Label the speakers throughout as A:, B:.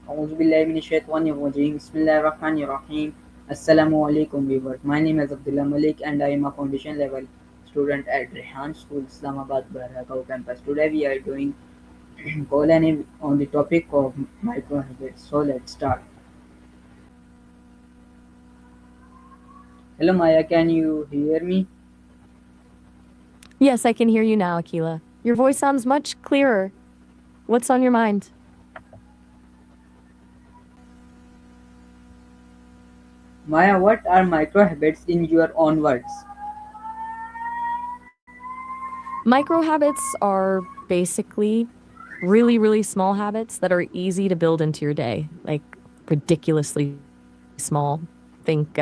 A: أعوذ بالله من الشيطان الرجيم بسم الله الرحمن الرحيم Assalamu alaikum viewers. My name is Abdullah Malik and I am a foundation level student at Rehan School, Islamabad, Barakau campus. Today we are doing Callannie on the topic of microhabits. So let's start. Hello Maya, can you hear me?
B: Yes, I can hear you now, Akila. Your voice sounds much clearer. What's on your mind?
A: Maya, what are microhabits in your own words?
B: Micro habits are basically really small habits that are easy to build into your day, like ridiculously small. Think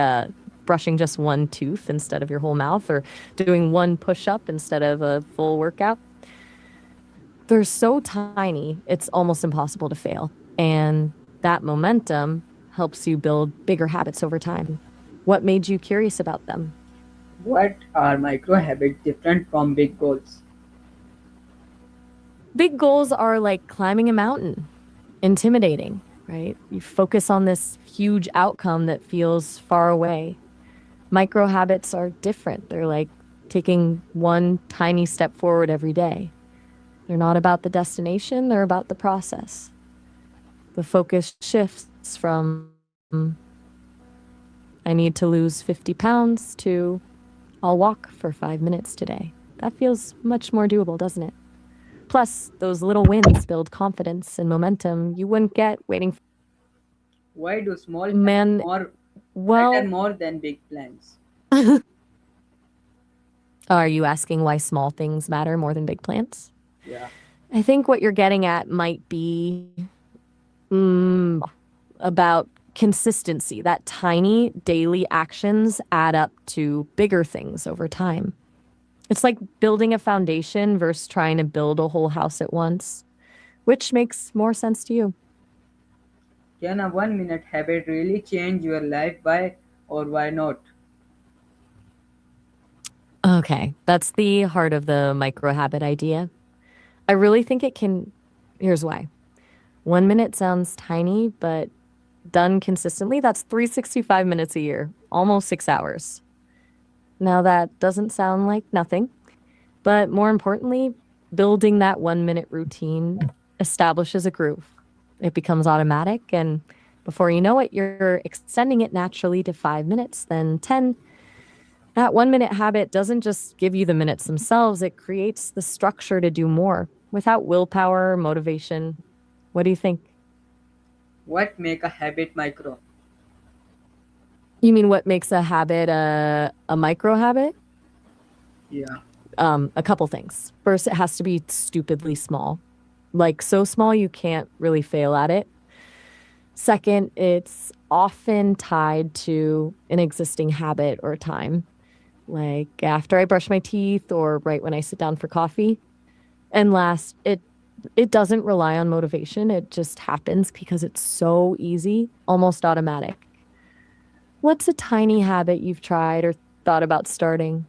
B: brushing just one tooth instead of your whole mouth, or doing one push up instead of a full workout. They're so tiny, it's almost impossible to fail. And that momentum helps you build bigger habits over time. What made you curious about them?
A: What are microhabits different from big goals?
B: Big goals are like climbing a mountain, intimidating, right? You focus on this huge outcome that feels far away. Micro habits are different. They're like taking one tiny step forward every day. They're not about the destination, they're about the process. The focus shifts from I need to lose 50 pounds to I'll walk for 5 minutes today. That feels much more doable, doesn't it? Plus, those little wins build confidence and momentum you wouldn't get waiting for
A: Why do small steps
B: man.
A: more matter
B: Well,
A: more than big plans?
B: are you asking why small things matter more than big plans?
A: Yeah.
B: I think what you're getting at might be mm, about consistency. That tiny daily actions add up to bigger things over time. It's like building a foundation versus trying to build a whole house at once. Which makes more sense to you?
A: Can a 1 minute habit really change your life? Why or why not?
B: Okay, that's the heart of the micro habit idea. I really think it can. Here's why. 1 minute sounds tiny, but done consistently, that's 365 minutes a year, almost 6 hours. Now, that doesn't sound like nothing, but more importantly, building that 1 minute routine establishes a groove. It becomes automatic, and before you know it, you're extending it naturally to 5 minutes, then 10. That 1 minute habit doesn't just give you the minutes themselves, it creates the structure to do more without willpower or motivation. What do you think?
A: What make a habit micro?
B: You mean what makes a habit a micro habit?
A: Yeah.
B: A couple things. First, it has to be stupidly small, like so small you can't really fail at it. Second, it's often tied to an existing habit or time, like after I brush my teeth or right when I sit down for coffee. And last, it doesn't rely on motivation. It just happens because it's so easy, almost automatic. What's a tiny habit you've tried or thought about starting?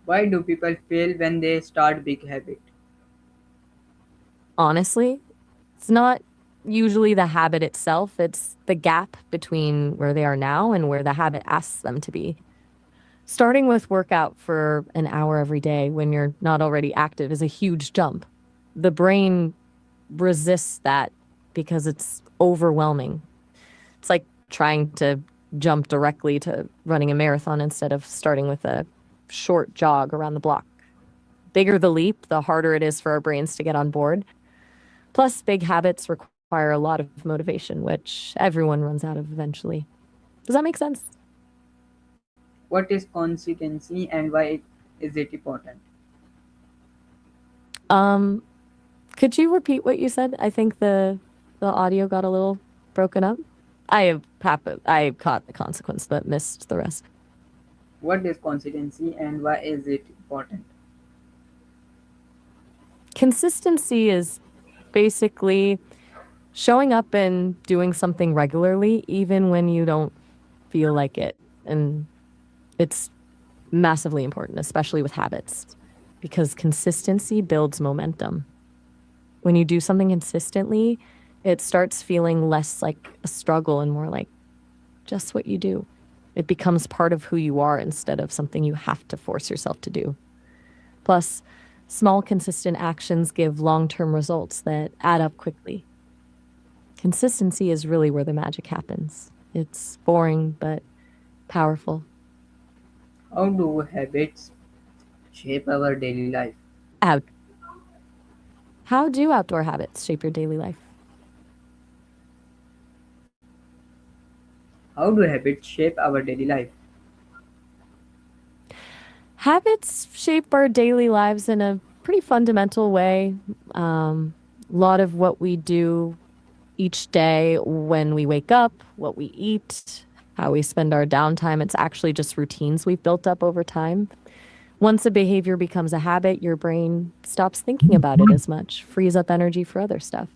A: Why do people fail when they start big habit?
B: Honestly, it's not usually the habit itself, it's the gap between where they are now and where the habit asks them to be. Starting with workout for an hour every day when you're not already active is a huge jump. The brain resists that because it's overwhelming. It's like trying to jump directly to running a marathon instead of starting with a short jog around the block. Bigger the leap, the harder it is for our brains to get on board. Plus, big habits require a lot of motivation, which everyone runs out of eventually. Does that make sense?
A: What is consistency and why is it important?
B: Um, could you repeat what you said? I think the audio got a little broken up. I caught the consequence but missed the rest.
A: What is consistency and why is it important?
B: Consistency is basically showing up and doing something regularly even when you don't feel like it. And it's massively important, especially with habits, because consistency builds momentum. When you do something consistently, It starts feeling less like a struggle and more like just what you do. It becomes part of who you are instead of something you have to force yourself to do. Plus, small, consistent actions give long term results that add up quickly. Consistency is really where the magic happens. It's boring, but powerful.
A: How do habits shape our daily life?
B: Out. How do outdoor habits shape your daily life?
A: How do habits shape our daily life?
B: Habits shape our daily lives in a pretty fundamental way. A lot of what we do each day when we wake up, what we eat, how we spend our downtime, it's actually just routines we've built up over time. Once a behavior becomes a habit, your brain stops thinking about it as much, frees up energy for other stuff.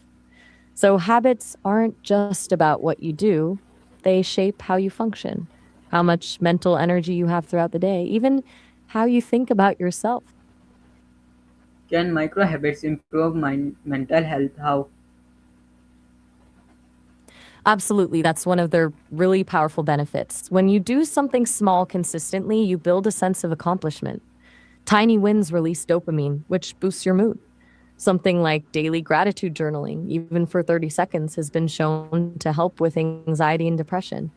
B: So habits aren't just about what you do, they shape how you function, how much mental energy you have throughout the day, even how you think about yourself.
A: Can micro habits improve mental health? How?
B: Absolutely. That's one of their really powerful benefits. When you do something small consistently, you build a sense of accomplishment. Tiny wins release dopamine, which boosts your mood. Something like daily gratitude journaling, even for 30 seconds, has been shown to help with anxiety and depression.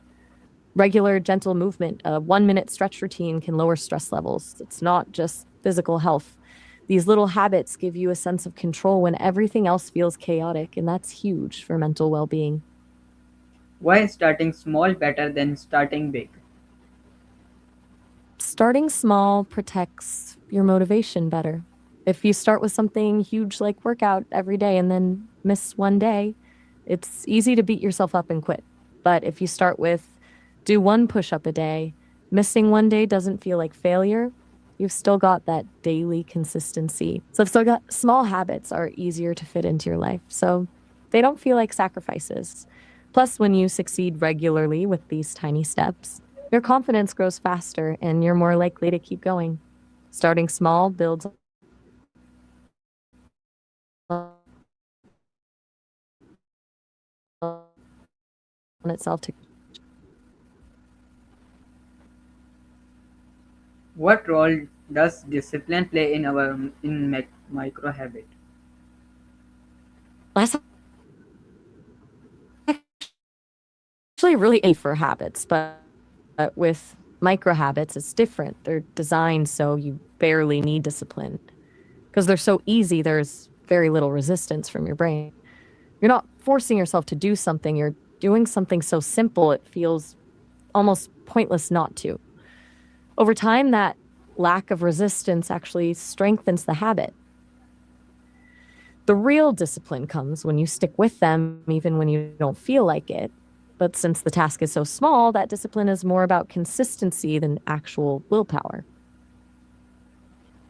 B: Regular, gentle movement, a 1 minute stretch routine can lower stress levels. It's not just physical health. These little habits give you a sense of control when everything else feels chaotic, and that's huge for mental well being.
A: Why is starting small better than starting big?
B: Starting small protects your motivation better. If you start with something huge like workout every day and then miss one day, it's easy to beat yourself up and quit. But if you start with do one push up a day, missing one day doesn't feel like failure. You've still got that daily consistency. So I've still got small habits are easier to fit into your life. So they don't feel like sacrifices. Plus, when you succeed regularly with these tiny steps, your confidence grows faster and you're more likely to keep going. Starting small builds on itself to
A: What role does discipline play in our micro habit?
B: actually really for habits, but with micro habits, it's different. They're designed so you barely need discipline. Because they're so easy, there's very little resistance from your brain. You're not forcing yourself to do something, you're doing something so simple it feels almost pointless not to. Over time, that lack of resistance actually strengthens the habit. The real discipline comes when you stick with them even when you don't feel like it. But since the task is so small, that discipline is more about consistency than actual willpower.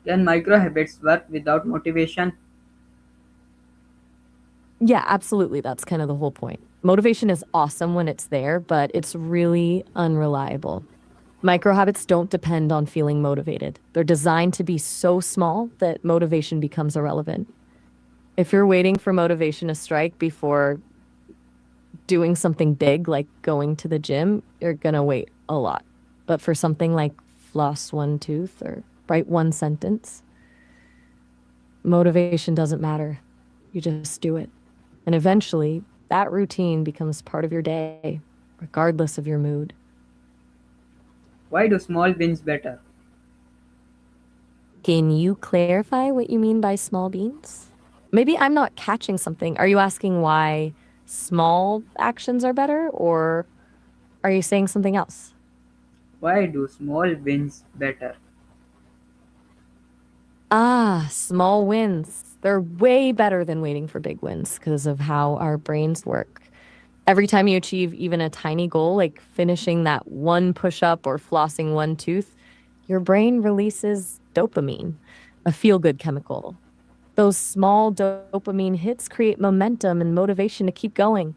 A: Can micro habits work without motivation?
B: Yeah, absolutely. That's kind of the whole point. Motivation is awesome when it's there, but it's really unreliable. Micro habits don't depend on feeling motivated. They're designed to be so small that motivation becomes irrelevant. If you're waiting for motivation to strike before doing something big like going to the gym, you're going to wait a lot. But for something like floss one tooth or write one sentence, motivation doesn't matter. You just do it. And eventually, that routine becomes part of your day, regardless of your mood.
A: Why do small wins better?
B: Can you clarify what you mean by small beans? Maybe I'm not catching something. Are you asking why small actions are better, or are you saying something else?
A: Why do small wins better?
B: Ah, small wins. They're way better than waiting for big wins because of how our brains work. Every time you achieve even a tiny goal, like finishing that one push up or flossing one tooth, your brain releases dopamine, a feel good chemical. Those small dopamine hits create momentum and motivation to keep going.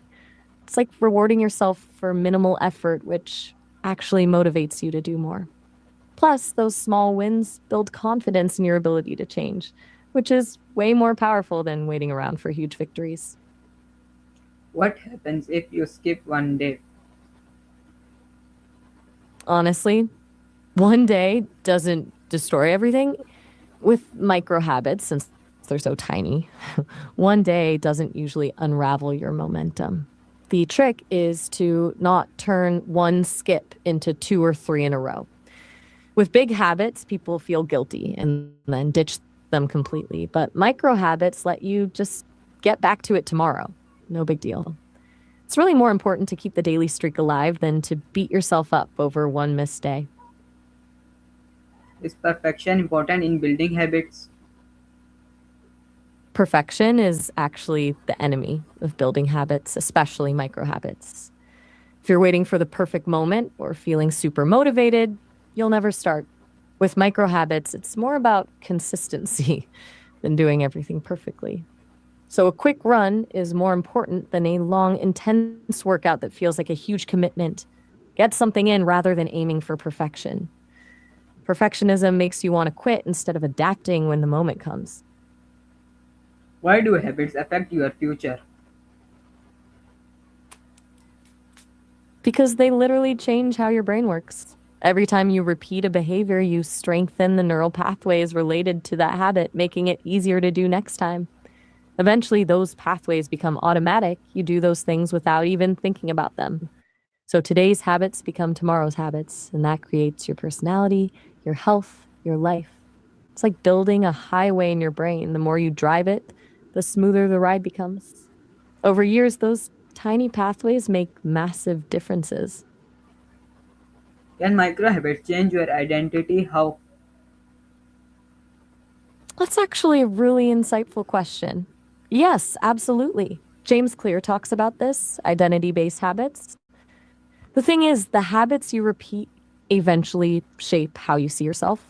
B: It's like rewarding yourself for minimal effort, which actually motivates you to do more. Plus, those small wins build confidence in your ability to change, which is way more powerful than waiting around for huge victories.
A: What happens if you skip one day?
B: Honestly, one day doesn't destroy everything. With micro habits, since they're so tiny, one day doesn't usually unravel your momentum. The trick is to not turn one skip into two or three in a row. With big habits, people feel guilty and then ditch them completely. But micro habits let you just get back to it tomorrow. No big deal. It's really more important to keep the daily streak alive than to beat yourself up over one missed day.
A: Is perfection important in building habits?
B: Perfection is actually the enemy of building habits, especially micro habits. If you're waiting for the perfect moment or feeling super motivated, you'll never start. With micro habits, it's more about consistency than doing everything perfectly. So, a quick run is more important than a long, intense workout that feels like a huge commitment. Get something in rather than aiming for perfection. Perfectionism makes you want to quit instead of adapting when the moment comes.
A: Why do habits affect your future?
B: Because they literally change how your brain works. Every time you repeat a behavior, you strengthen the neural pathways related to that habit, making it easier to do next time. Eventually, those pathways become automatic. You do those things without even thinking about them. So today's habits become tomorrow's habits, and that creates your personality, your health, your life. It's like building a highway in your brain. The more you drive it, the smoother the ride becomes. Over years, those tiny pathways make massive differences.
A: Can micro habits change your identity? How?
B: That's actually a really insightful question. Yes, absolutely. James Clear talks about this identity based habits. The thing is, the habits you repeat eventually shape how you see yourself.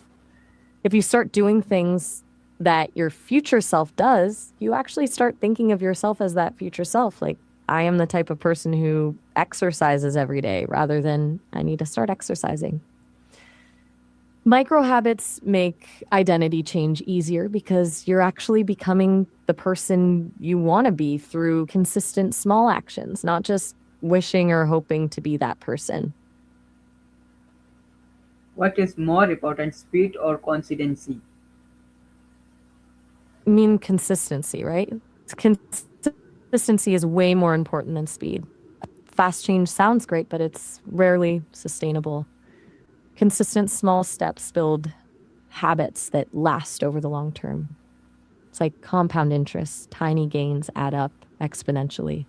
B: If you start doing things that your future self does, you actually start thinking of yourself as that future self. Like, I am the type of person who exercises every day rather than I need to start exercising. Micro habits make identity change easier because you're actually becoming the person you want to be through consistent small actions, not just wishing or hoping to be that person.
A: What is more important, speed or consistency?
B: I mean, consistency, right? Consistency is way more important than speed. Fast change sounds great, but it's rarely sustainable. Consistent small steps build habits that last over the long term. It's like compound interest, tiny gains add up exponentially.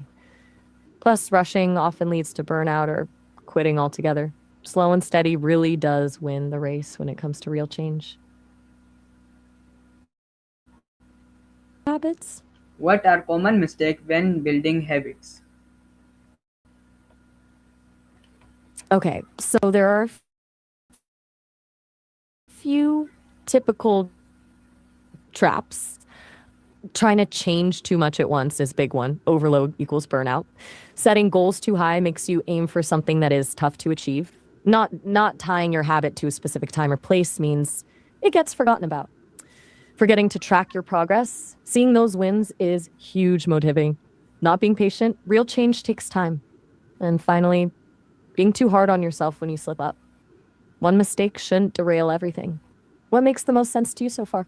B: Plus, rushing often leads to burnout or quitting altogether. Slow and steady really does win the race when it comes to real change. Habits?
A: What are common mistakes when building habits?
B: Okay, so there are a few typical traps. Trying to change too much at once is big one. Overload equals burnout. Setting goals too high makes you aim for something that is tough to achieve. Not tying your habit to a specific time or place means it gets forgotten about. Forgetting to track your progress, seeing those wins is huge motivating. Not being patient, real change takes time. And finally, being too hard on yourself when you slip up. One mistake shouldn't derail everything. What makes the most sense to you so far?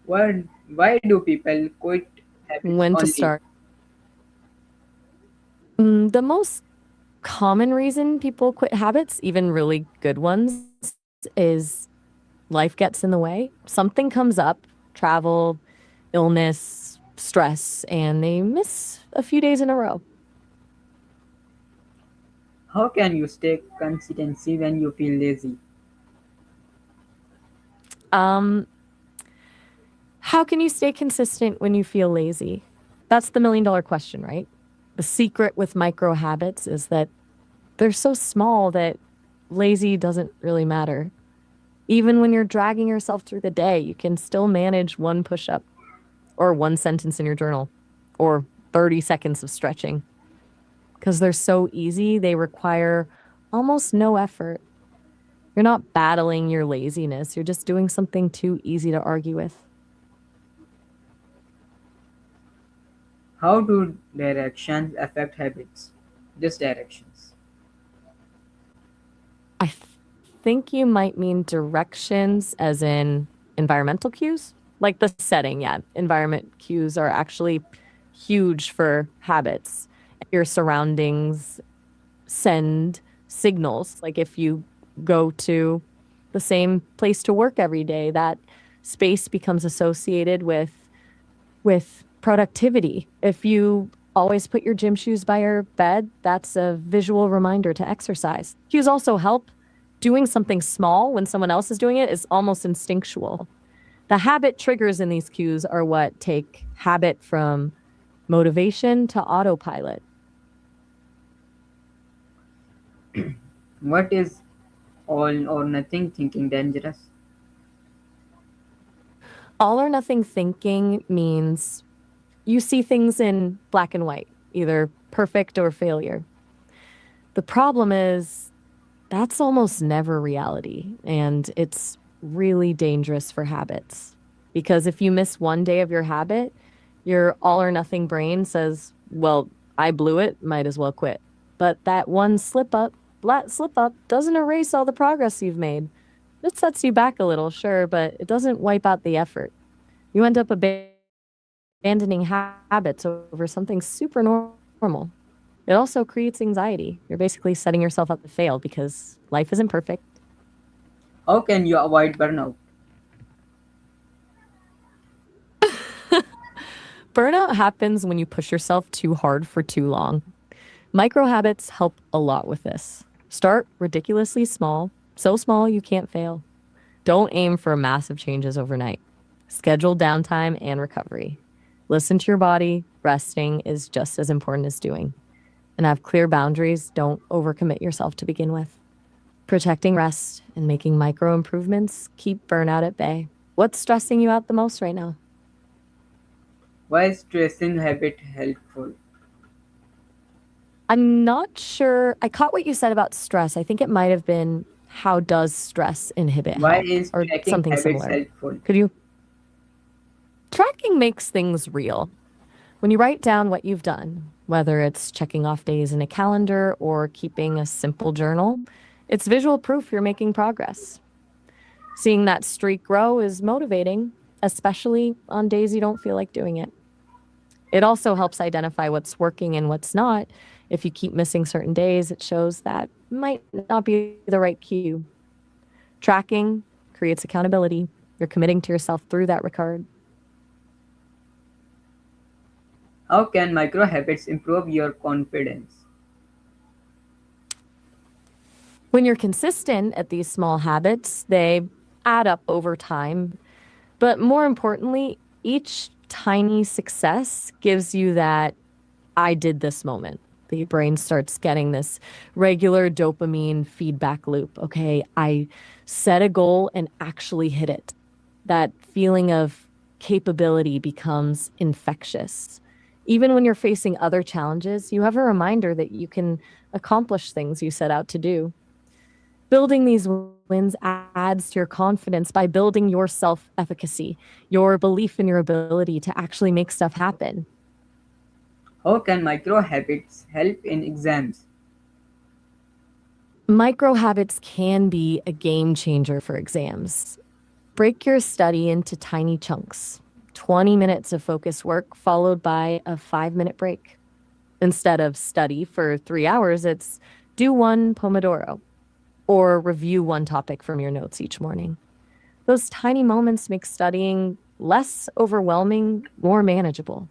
A: Why do people quit habits
B: When to
A: only?
B: start? The most common reason people quit habits, even really good ones, is life gets in the way. Something comes up, travel, illness, stress, and they miss a few days in a row.
A: How can you stay consistency when you feel lazy?
B: Um, how can you stay consistent when you feel lazy? That's the $1 million question, right? The secret with micro habits is that they're so small that lazy doesn't really matter. Even when you're dragging yourself through the day, you can still manage one push up or one sentence in your journal or 30 seconds of stretching. Because they're so easy, they require almost no effort. You're not battling your laziness, you're just doing something too easy to argue with.
A: How do directions affect habits? Just directions.
B: I think you might mean directions as in environmental cues, like the setting. Yeah, environment cues are actually huge for habits. Your surroundings send signals. Like if you go to the same place to work every day, that space becomes associated with productivity. If you always put your gym shoes by your bed, that's a visual reminder to exercise. Cues also help. Doing something small when someone else is doing it is almost instinctual. The habit triggers in these cues are what take habit from motivation to autopilot.
A: What is all or nothing thinking dangerous?
B: All or nothing thinking means you see things in black and white, either perfect or failure. The problem is that's almost never reality, and it's really dangerous for habits. Because if you miss one day of your habit, your all or nothing brain says, well, I blew it, might as well quit. But that one slip up doesn't erase all the progress you've made. It sets you back a little, sure, but it doesn't wipe out the effort. You end up abandoning habits over something super normal. It also creates anxiety. You're basically setting yourself up to fail because life isn't perfect.
A: How can you avoid burnout?
B: Burnout happens when you push yourself too hard for too long. Micro habits help a lot with this. Start ridiculously small, so small you can't fail. Don't aim for massive changes overnight. Schedule downtime and recovery. Listen to your body. Resting is just as important as doing. And have clear boundaries. Don't overcommit yourself to begin with. Protecting rest and making micro improvements keep burnout at bay. What's stressing you out the most right now?
A: Why is stressing habit helpful?
B: I'm not sure. I caught what you said about stress. I think it might have been how does stress inhibit
A: Why
B: health
A: is
B: or
A: tracking
B: something
A: habits
B: similar.
A: helpful?
B: Could you? Tracking makes things real. When you write down what you've done, whether it's checking off days in a calendar or keeping a simple journal, it's visual proof you're making progress. Seeing that streak grow is motivating, especially on days you don't feel like doing it. It also helps identify what's working and what's not. If you keep missing certain days, it shows that might not be the right cue. Tracking creates accountability. You're committing to yourself through that record.
A: How can micro habits improve your confidence?
B: When you're consistent at these small habits, they add up over time. But more importantly, each tiny success gives you that I did this moment. The brain starts getting this regular dopamine feedback loop. Okay, I set a goal and actually hit it. That feeling of capability becomes infectious. Even when you're facing other challenges, you have a reminder that you can accomplish things you set out to do. Building these wins adds to your confidence by building your self efficacy, your belief in your ability to actually make stuff happen.
A: How can micro habits help in exams?
B: Micro habits can be a game changer for exams. Break your study into tiny chunks, 20 minutes of focus work followed by a 5-minute break. Instead of study for 3 hours, it's do one Pomodoro or review one topic from your notes each morning. Those tiny moments make studying less overwhelming, more manageable.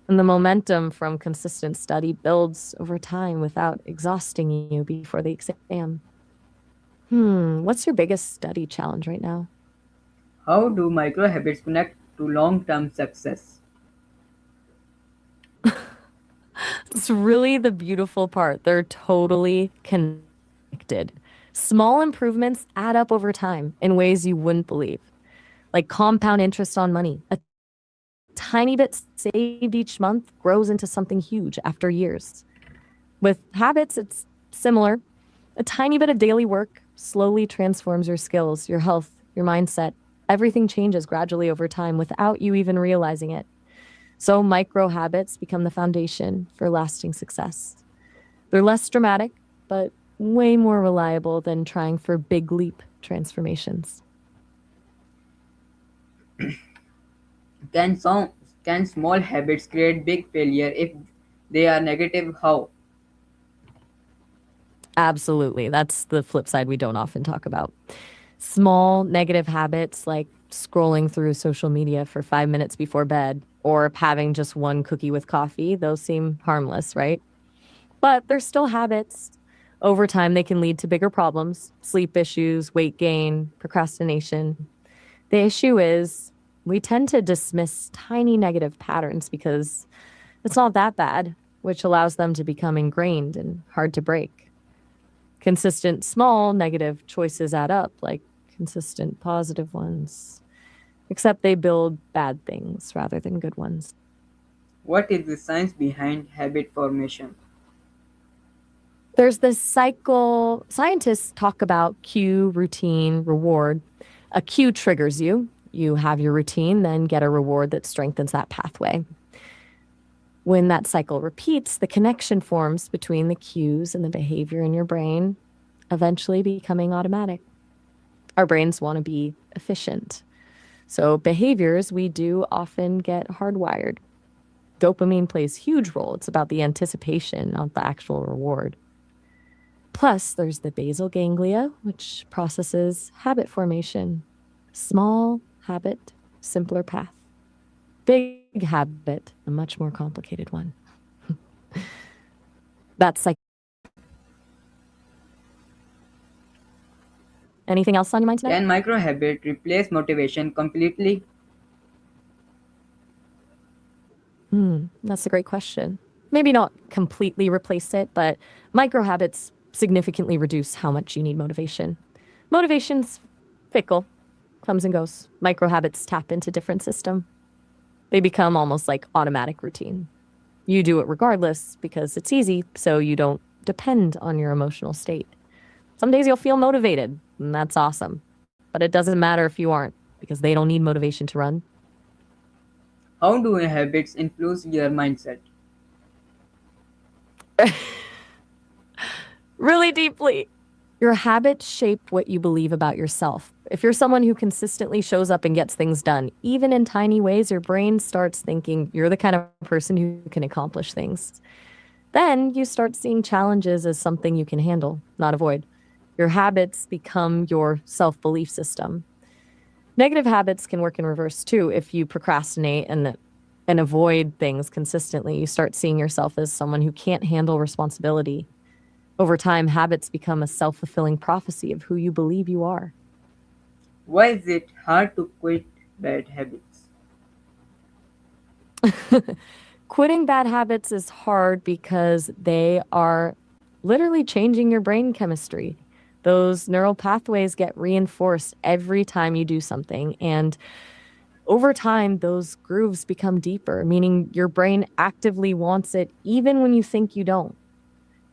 B: And the momentum from consistent study builds over time without exhausting you before the exam. What's your biggest study challenge right now?
A: How do micro habits connect to long term success?
B: It's really the beautiful part. They're totally connected. Small improvements add up over time in ways you wouldn't believe, like compound interest on money. A tiny bit saved each month grows into something huge after years. With habits, it's similar. A tiny bit of daily work slowly transforms your skills, your health, your mindset. Everything changes gradually over time without you even realizing it. So micro habits become the foundation for lasting success. They're less dramatic, but way more reliable than trying for big leap transformations.
A: Can some can small habits create big failure if they are negative? How?
B: Absolutely. That's the flip side we don't often talk about. Small negative habits like scrolling through social media for 5 minutes before bed or having just one cookie with coffee, those seem harmless, right? But they're still habits. Over time, they can lead to bigger problems, sleep issues, weight gain, procrastination. The issue is we tend to dismiss tiny negative patterns because it's not that bad, which allows them to become ingrained and hard to break. Consistent small negative choices add up, like consistent positive ones, except they build bad things rather than good ones.
A: What is the science behind habit formation?
B: There's this cycle. Scientists talk about cue, routine, reward. A cue triggers you. You have your routine, then get a reward that strengthens that pathway. When that cycle repeats, the connection forms between the cues and the behavior in your brain, eventually becoming automatic. Our brains want to be efficient. So behaviors we do often get hardwired. Dopamine plays a huge role. It's about the anticipation, not the actual reward. Plus, there's the basal ganglia, which processes habit formation. Small habit, simpler path. Big habit, a much more complicated one. That's like anything else on your mind tonight?
A: Can micro habit replace motivation completely?
B: That's a great question. Maybe not completely replace it, but micro habits significantly reduce how much you need motivation. Motivation's fickle, comes and goes. Micro habits tap into different system. They become almost like automatic routine. You do it regardless because it's easy, so you don't depend on your emotional state. Some days you'll feel motivated, and that's awesome. But it doesn't matter if you aren't, because they don't need motivation to run.
A: How do habits influence your mindset?
B: Really deeply. Your habits shape what you believe about yourself. If you're someone who consistently shows up and gets things done, even in tiny ways, your brain starts thinking you're the kind of person who can accomplish things. Then you start seeing challenges as something you can handle, not avoid. Your habits become your self belief system. Negative habits can work in reverse too. If you procrastinate and avoid things consistently, you start seeing yourself as someone who can't handle responsibility. Over time, habits become a self fulfilling prophecy of who you believe you are.
A: Why is it hard to quit bad habits?
B: Quitting bad habits is hard because they are literally changing your brain chemistry. Those neural pathways get reinforced every time you do something. And over time, those grooves become deeper, meaning your brain actively wants it even when you think you don't.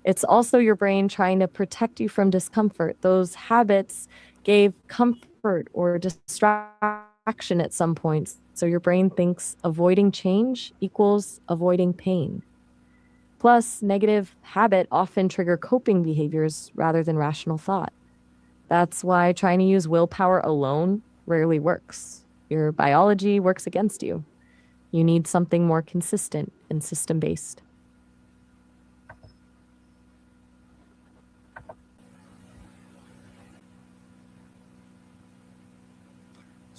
B: It's also your brain trying to protect you from discomfort. Those habits gave comfort or distraction at some points. So your brain thinks avoiding change equals avoiding pain. Plus, negative habit often trigger coping behaviors rather than rational thought. That's why trying to use willpower alone rarely works. Your biology works against you. You need something more consistent and system based.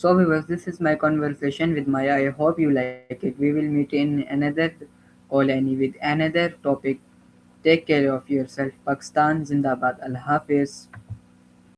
A: So viewers, this is my conversation with Maya. I hope you like it. We will meet in another Callannie with another topic. Take care of yourself. Pakistan Zindabad. Allah Hafiz.